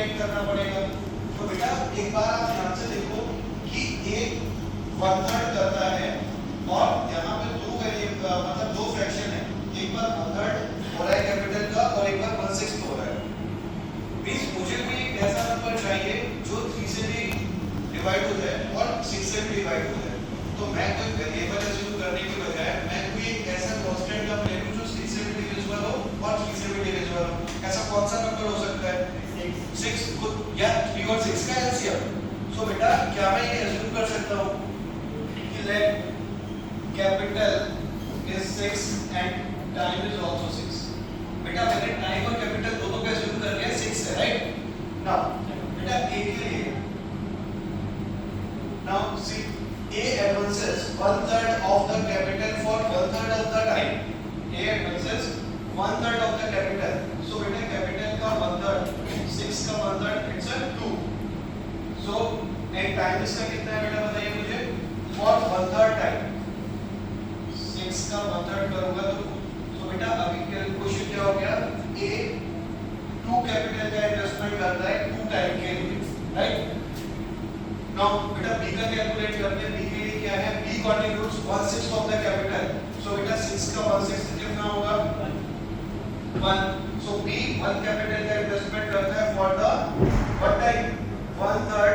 मल्टीप्लिकेट करना पड़ेगा। तो बेटा एक बार आप ध्यान से देखो कि एक 1/3 करता है और यहाँ पे दो वेरिएबल मतलब दो फ्रैक्शन है, एक बार 1/3 हो रहा है कैपिटल का और एक बार 1/6 हो रहा है। मींस मुझे कोई एक ऐसा नंबर चाहिए जो 3 से भी डिवाइड हो जाए और 6 से भी डिवाइड हो जाए। तो मैं कोई वेरिएबल अज्यूम करने की बजाय मैं कोई एक ऐसा कांस्टेंट का ले लूं जो 6 से भी डिविजिबल हो और 3 से भी डिविजिबल हो। ऐसा कौन सा नंबर हो सकता है? 6 या 3 और 6 का एलसीएम। सो बेटा क्या मैं ये अज्यूम कर सकता हूं कि let capital is 6 and time is also 6। बेटा मैंने टाइम और कैपिटल दोनों का अज्यूम कर लिया 6 है, राइट? नाउ बेटा a के लिए now see a advances 1/3 of the capital for 1/3 of the time. A advances 1/3 of the capital. So बेटा कैपिटल का 1/3 6 का 1/3 it's a 2. So and time इसका कितना है बेटा बताइए मुझे? for 1/3 time 6 का 1/3 करूंगा तो बेटा अभी क्वेश्चन क्या हो गया? a 2 कैपिटल का इन्वेस्टमेंट करता है 2 टाइम के लिए, राइट? नाउ बेटा b का कैलकुलेट करते हैं। b के लिए क्या है? b contributes 1/6 of the capital. So बेटा 6 का 1/6 कितना होगा? 1। सो b 1 कैपिटल का इन्वेस्टमेंट करता है for the what time? 1/3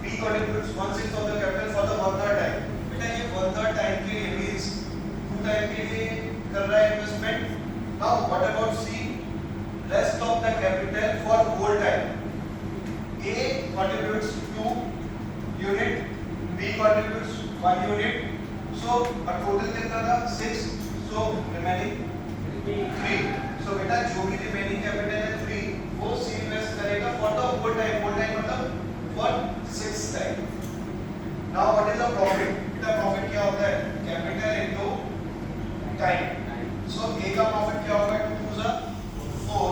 b contributes 1/6 of the capital for the 1/3 time. बेटा ये 1/3 टाइम के लिए मींस 2 टाइम के लिए कर रहा है investment. Now what about c? Rest of the capital for whole time. A contributes 2 unit, B contributes 1 unit. So a total कितना था? 6. So remaining 3. So बेटा जो भी remaining capital है 3 वो C इन्वेस्ट करेगा for the whole time. Whole time मतलब for 6 time. Now what is the profit? बेटा profit क्या होता है? Capital into time. So A का profit क्या होगा? 2 * 4.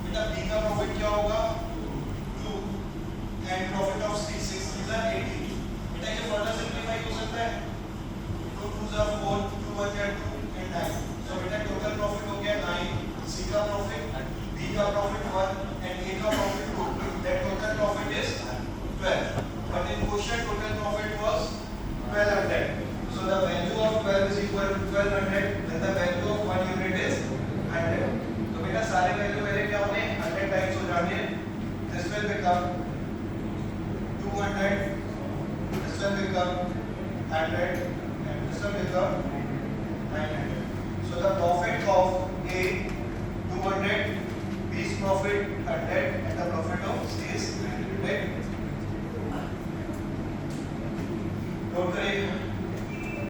बेटा B का profit क्या होगा? and profit of 6 is 18. बेटा ये फर्दर सिंपलीफाई हो सकता है। 2 2 are 4, 2 1 are 2 and 9. So बेटा टोटल प्रॉफिट हो गया 9, C का प्रॉफिट, B का प्रॉफिट 1 and A का profit 2. That total profit is 12. But in question total profit was 1200. So the value of 12 is equal to 1200 then the value of 1 unit is 100. तो बेटा सारे value मेरे क्या होंगे? 100 times हो जाएंगे। This will become 200, this will become 100 and this will become 900. So the profit of A 200, B's profit 100 and the profit of C is 900. Note करिए